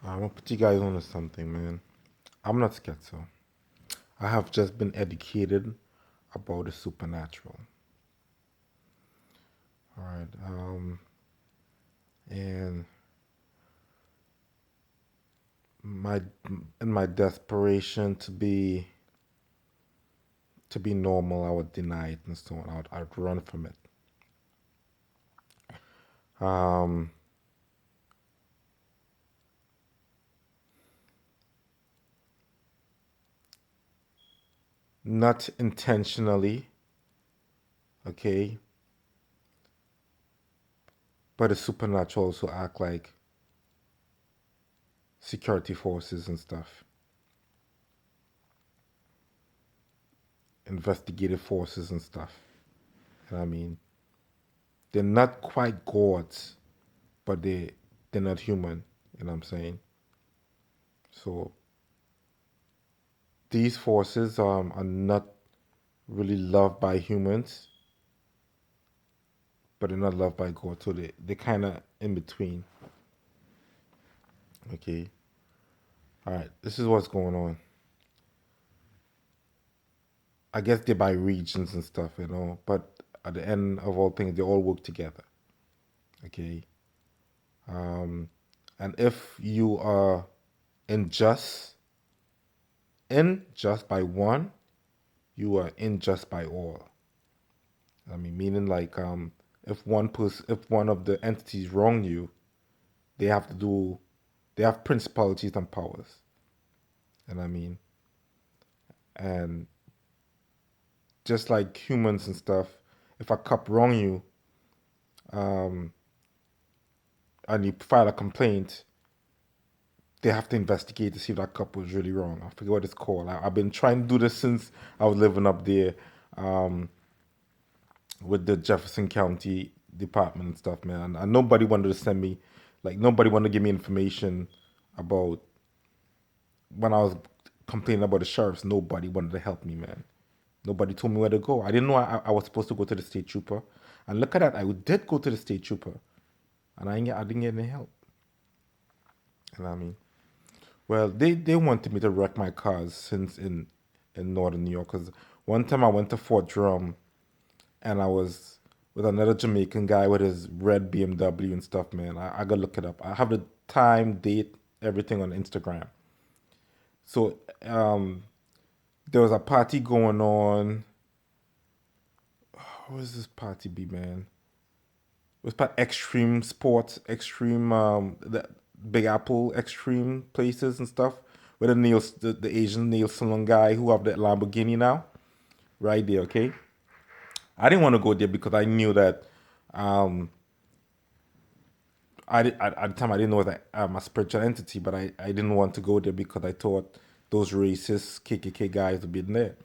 I want to put you guys on to something, man. I'm not schizo. I have just been educated about the supernatural. All right. And my in my desperation to be normal, I would deny it and so on. I'd run from it. Um, Not intentionally, okay, but the supernatural also act like security forces and stuff, investigative forces and stuff. And I mean, they're not quite gods, but they're not human. You know what I'm saying? So these forces are not really loved by humans, but they're not loved by God. So they kind of in between. Okay. All right. This is what's going on. I guess they're by regions and stuff, you know. But at the end of all things, they all work together. Okay. Um, and if you are unjust, unjust by one, you are unjust by all. I mean, meaning like if one of the entities wrong you, they have to do, they have principalities and powers. And I mean, and just like humans and stuff, if a cop wrong you, um, and you file a complaint, they have to investigate to see if that cop was really wrong. I forget what it's called. I've been trying to do this since I was living up there, um, with the Jefferson County Department and stuff, man. And nobody wanted to send me, like, nobody wanted to give me information about when I was complaining about the sheriffs. Nobody wanted to help me, man. Nobody told me where to go. I didn't know I was supposed to go to the state trooper. And look at that, I did go to the state trooper, and I didn't get any help. And I mean, well, they wanted me to wreck my cars since in northern New York. Cause one time I went to Fort Drum, and I was with another Jamaican guy with his red BMW and stuff, man. I gotta look it up. I have the time, date, everything on Instagram. So there was a party going on. What was this party be, man? It was part extreme sports, extreme the Big Apple extreme places and stuff. With the Asian nail salon guy who have that Lamborghini now, right there. Okay, I didn't want to go there because I knew that um, at the time I didn't know that I'm a spiritual entity, but I didn't want to go there because I thought those racist KKK guys would be there,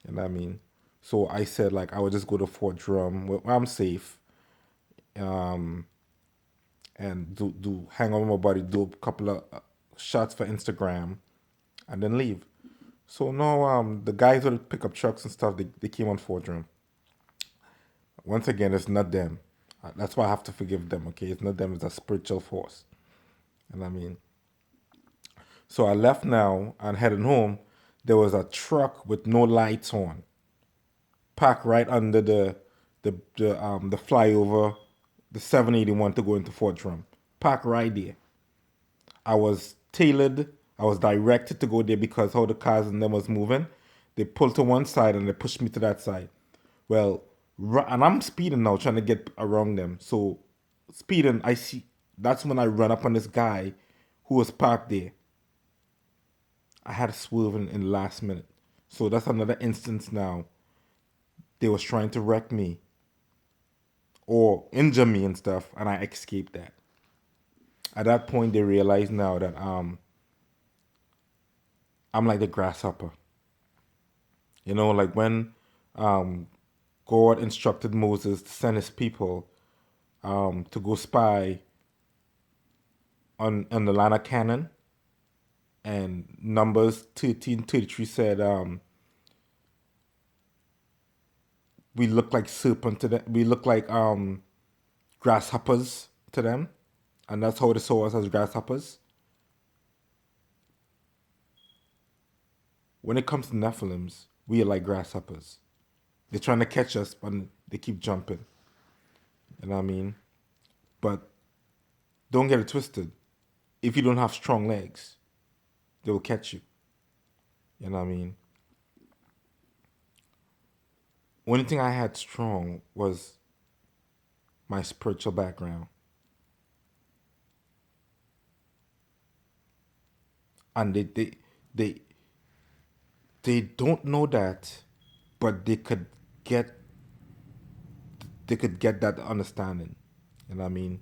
and I mean, so I said like I would just go to Fort Drum where I'm safe, um, and do hang out with my buddy, do a couple of shots for Instagram, and then leave. So no, the guys with the pickup trucks and stuff, they came on Fort Drum. Once again, it's not them. That's why I have to forgive them. Okay, it's not them. It's a spiritual force, and I mean, so I left now and heading home. There was a truck with no lights on, parked right under the flyover, the 781 to go into Fort Drum. Parked right there. I was tailored. I was directed to go there because how the cars and them was moving. They pulled to one side and they pushed me to that side. Well, and I'm speeding now, trying to get around them. So speeding, I see. That's when I run up on this guy who was parked there. I had to swerve in the last minute. So that's another instance now. They was trying to wreck me or injure me and stuff, and I escaped that. At that point, they realized now that I'm like the grasshopper. You know, like when um, God instructed Moses to send his people to go spy on the land of Canaan, and Numbers 13:33 said, we look like serpent to them. We look like grasshoppers to them, and that's how they saw us as grasshoppers. when it comes to Nephilims, we are like grasshoppers. They're trying to catch us, but they keep jumping. You know what I mean? But don't get it twisted. If you don't have strong legs, they will catch you. You know what I mean? Only thing I had strong was my spiritual background. And they they don't know that, but get they could get that understanding. You know what I mean?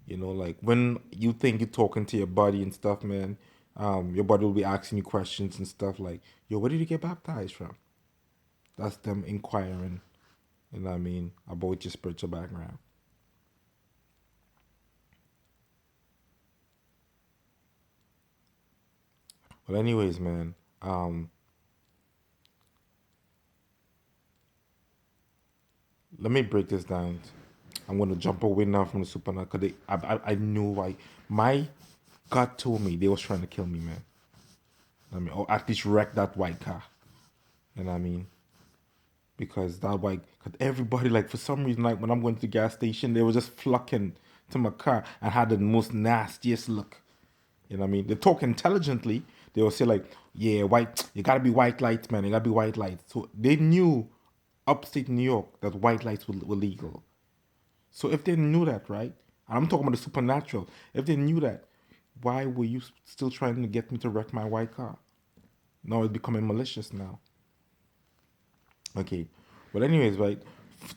You know, like when you think you're talking to your body and stuff, man, your body will be asking you questions and stuff like, yo, where did you get baptized from? That's them inquiring, you know what I mean, about your spiritual background. But anyways, man, let me break this down. I'm gonna jump away now from the supernatural because I knew why. My gut told me they was trying to kill me, man. I mean, or at least wreck that white car. You know what I mean? Because that white, because everybody, like, for some reason, like, when I'm going to the gas station, they were just flocking to my car and had the most nastiest look. You know what I mean? They talk intelligently. They will say, like, yeah, white, you gotta be white lights, man. You gotta be white lights. So they knew upstate New York that white lights were legal. So if they knew that, right? And I'm talking about the supernatural. If they knew that, why were you still trying to get me to wreck my white car? No, it's becoming malicious now. Okay. Well, anyways, right?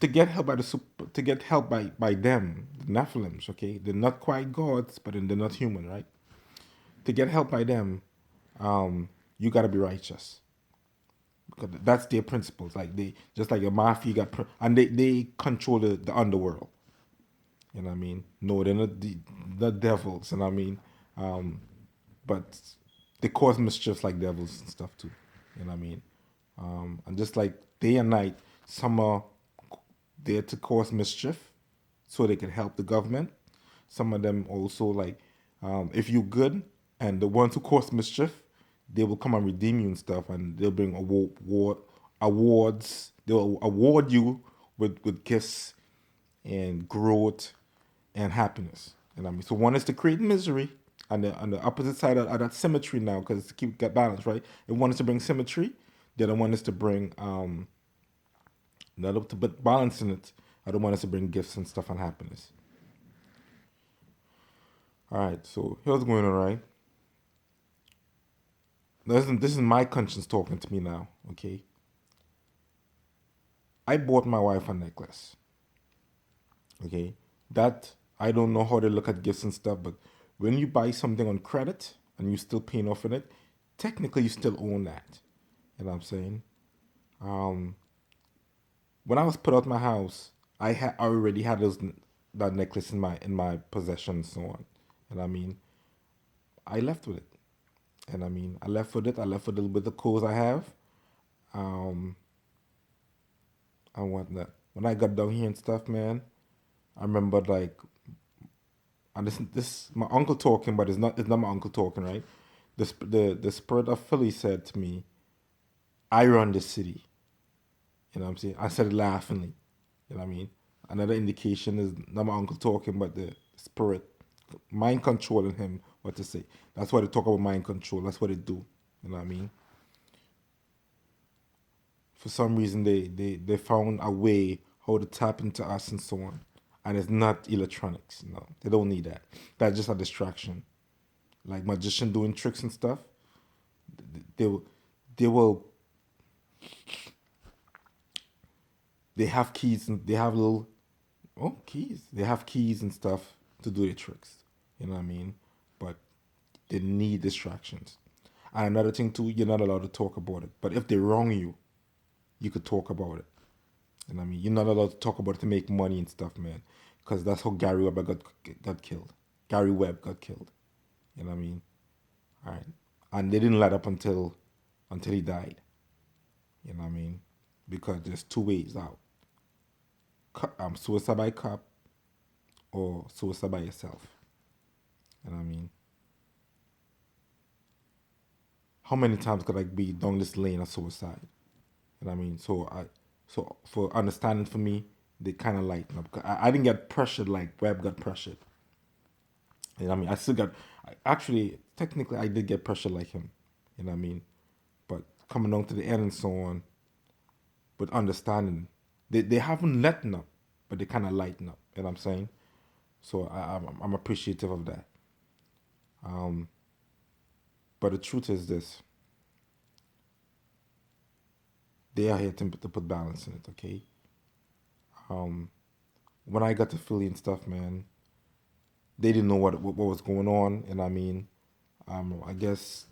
To get help by the to get help by them, the Nephilims. Okay, they're not quite gods, but they're not human, right? To get help by them, you gotta be righteous. Because that's their principles. Like they just like a mafia and they control the underworld. You know what I mean? No, they're not the devils. You know what I mean? But they cause mischiefs like devils and stuff too. You know what I mean? And just like day and night, some are there to cause mischief so they can help the government. Some of them also like, if you're good and the ones who cause mischief, they will come and redeem you and stuff, and they'll bring awards. They'll award you with gifts and growth and happiness. You know what I mean? So one is to create misery, and on the opposite side of that symmetry now, because to keep that balance, right? If one is to bring symmetry, the other one is to bring not up to but balancing it. I don't want us to bring gifts and stuff and happiness. All right, so here's what's going on, right? This is my conscience talking to me now. Okay, I bought my wife a necklace. Okay, that I don't know how they look at gifts and stuff, but when you buy something on credit and you still paying off on it, technically you still own that. You know what I'm saying? Um, when I was put out my house, I already had that necklace in my possession and so on. And I mean, I left with it. And I mean, I left with it. I left with a little bit of clothes I have. Um, and whatnot. When I got down here and stuff, man, I remember like, and this my uncle talking, but it's not my uncle talking, right? The spirit of Philly said to me, "I run the city." You know what I'm saying? I said it laughingly. You know what I mean? Another indication is not my uncle talking, but the spirit, mind controlling him what to say. That's why they talk about mind control. That's what they do. You know what I mean? For some reason, they found a way how to tap into us and so on. And it's not electronics. No, they don't need that. That's just a distraction. Like magician doing tricks and stuff. They will, they will, they have keys and they have little, oh, keys. They have keys and stuff to do their tricks. You know what I mean? But they need distractions. And another thing too, you're not allowed to talk about it. But if they wrong you, you could talk about it. You know what I mean? You're not allowed to talk about it to make money and stuff, man. Because that's how Gary Webb got killed. Gary Webb got killed. You know what I mean? All right. And they didn't let up until he died. You know what I mean? Because there's two ways out. Suicide by cop or suicide by yourself. You know what I mean? how many times could I be down this lane of suicide? You know what I mean? So for understanding for me, they kind of lighten up. I didn't get pressured like Webb got pressured. You know what I mean? I still got, actually, technically, I did get pressured like him. You know what I mean? But coming down to the end and so on, but understanding, they haven't letting up, but they kind of lighten up. You know what I'm saying? So I'm appreciative of that. But the truth is this: they are here to put balance in it. Okay. When I got to Philly and stuff, man, they didn't know what was going on, and I mean, I guess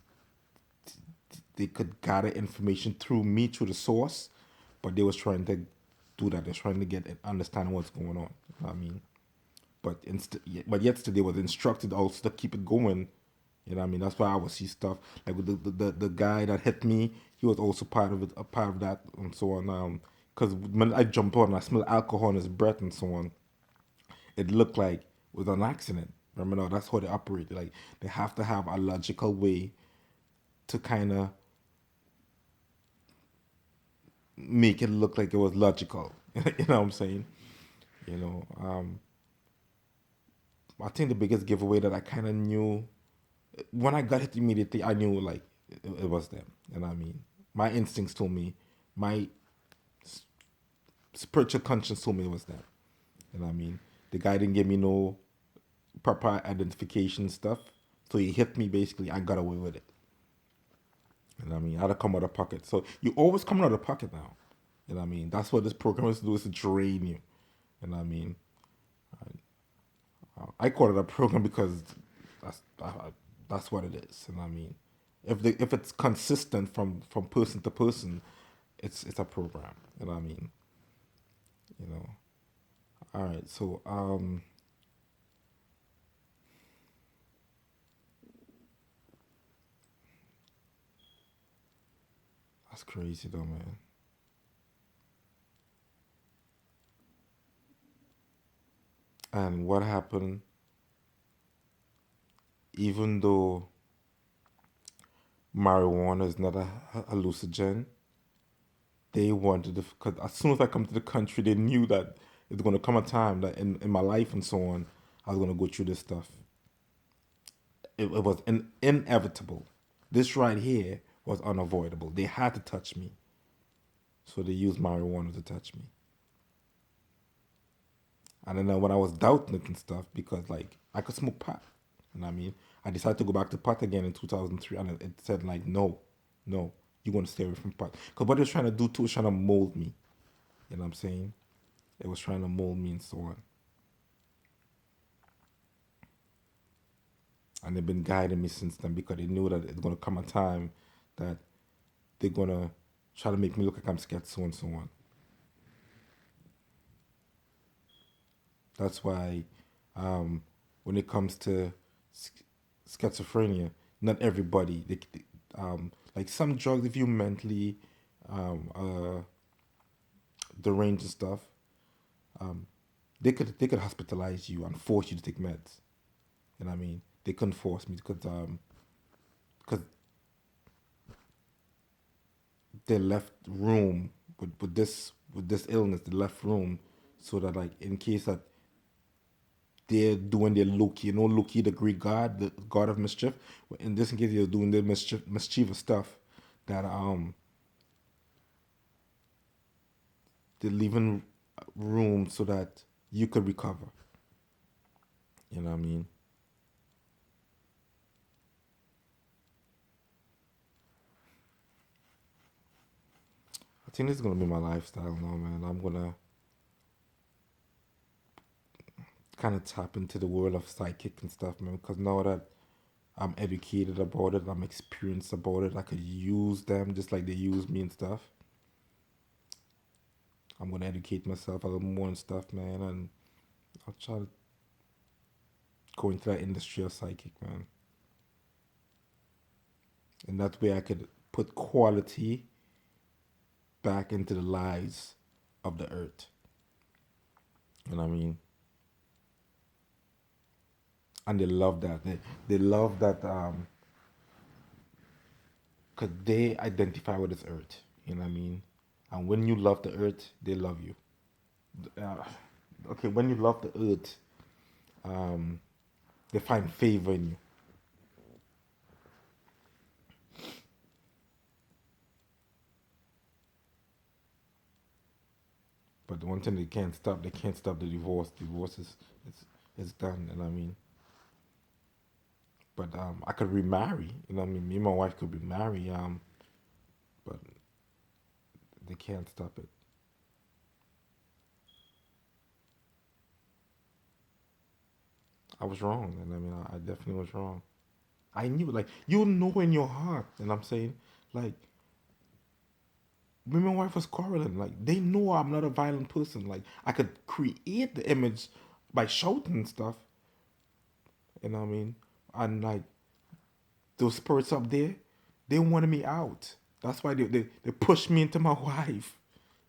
they could gather information through me through the source, but they was trying to do that. They're trying to get and understand what's going on. You know what I mean, but yet still they was instructed also to keep it going. You know what I mean? That's why I would see stuff like with the guy that hit me. He was also part of it, a part of that, and so on. Because when I jump on, I smell alcohol in his breath and so on. It looked like it was an accident. Remember, no, that's how they operate. Like they have to have a logical way to kind of make it look like it was logical. You know what I'm saying? You know, I think the biggest giveaway that I kind of knew when I got it immediately, I knew like it was them. You know what I mean? My instincts told me, my spiritual conscience told me it was them. You know what I mean? The guy didn't give me no proper identification stuff, so he hit me basically. I got away with it. You know what I mean? I had to come out of pocket. So you always come out of pocket now. You know what I mean? That's what this program is to do, is to drain you. You know what I mean? I call it a program because that's what it is. You know what I mean? If it's consistent from person to person, it's a program. You know what I mean? You know. All right. So that's crazy though, man. And what happened? Even though marijuana is not a hallucinogen, they wanted to, because as soon as I come to the country, they knew that it's going to come a time that in my life and so on, I was going to go through this stuff. It was inevitable. This right here was unavoidable. They had to touch me. So they used marijuana to touch me. And then when I was doubting it and stuff, because like I could smoke pot, you know what I mean? I decided to go back to pot again in 2003, and it said like, no, no, you're going to stay away from pot. Because what it was trying to do too was trying to mold me. You know what I'm saying? It was trying to mold me and so on. And they've been guiding me since then because they knew that it's going to come a time that they're going to try to make me look like I'm scared, so and so on. That's why when it comes to schizophrenia, not everybody, like some drugs, if you mentally um, uh, deranged and stuff, they could hospitalize you and force you to take meds. You know what I mean? They couldn't force me because they left room with this illness. They left room so that like in case that they're doing their Loki, Loki, the Greek god, the god of mischief. In this case, they're doing their mischievous stuff. That they're leaving room so that you could recover. You know what I mean? I think this is gonna be my lifestyle now, man. I'm gonna kind of tap into the world of psychic and stuff, man. Because now that I'm educated about it, I'm experienced about it, I could use them just like they use me and stuff. I'm gonna educate myself a little more and stuff, man, and I'll try to go into that industry of psychic, man. And that way I could put quality back into the lives of the earth. You know what I mean? And they love that. They love that because they identify with this earth. You know what I mean? And when you love the earth, they love you. Uh, okay, when you love the earth, um, they find favor in you. But the one thing they can't stop the divorce. Divorce is done. And I mean, but I could remarry. You know what I mean? Me and my wife could remarry. But they can't stop it. I was wrong, and I mean, I definitely was wrong. I knew, like, you know in your heart, and I'm saying, like, me and my wife was quarreling. Like, they know I'm not a violent person. Like, I could create the image by shouting and stuff. You know what I mean? And like those spirits up there, they wanted me out. That's why they pushed me into my wife.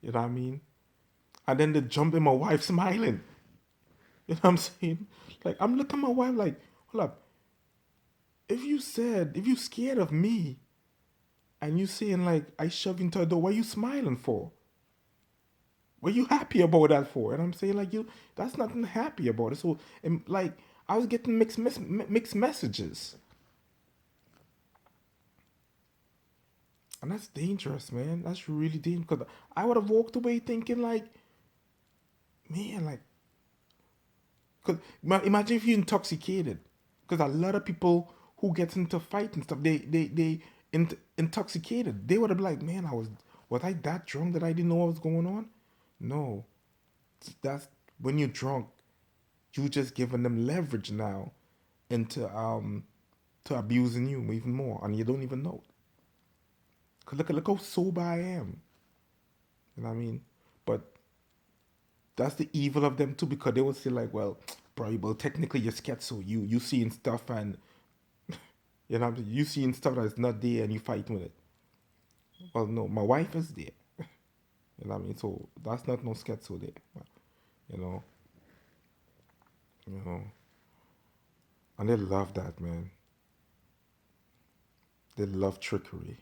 You know what I mean? And then they jumped in my wife smiling. You know what I'm saying? Like, I'm looking at my wife like, hold up. If you scared of me and you saying like I shove into a door, what are you smiling for? What are you happy about that for? And I'm saying like that's nothing happy about it. So and like I was getting mixed messages, and that's dangerous, man. That's really dangerous. Cause I would have walked away thinking like, man, like, cause imagine if you're intoxicated. Cause a lot of people who get into fight and stuff, they intoxicated. They would have been like, man, was I that drunk that I didn't know what was going on? No, that's when you're drunk, you just giving them leverage now into to abusing you even more, and you don't even know. Cause look how sober I am. You know what I mean? But that's the evil of them too, because they would say like, well, well, technically you're schizo. You seeing stuff and you know you seeing stuff that's not there and you fighting with it. Well, no, my wife is there. You know what I mean? So that's not no schizo there. You know, you know, and they love that, man. They love trickery.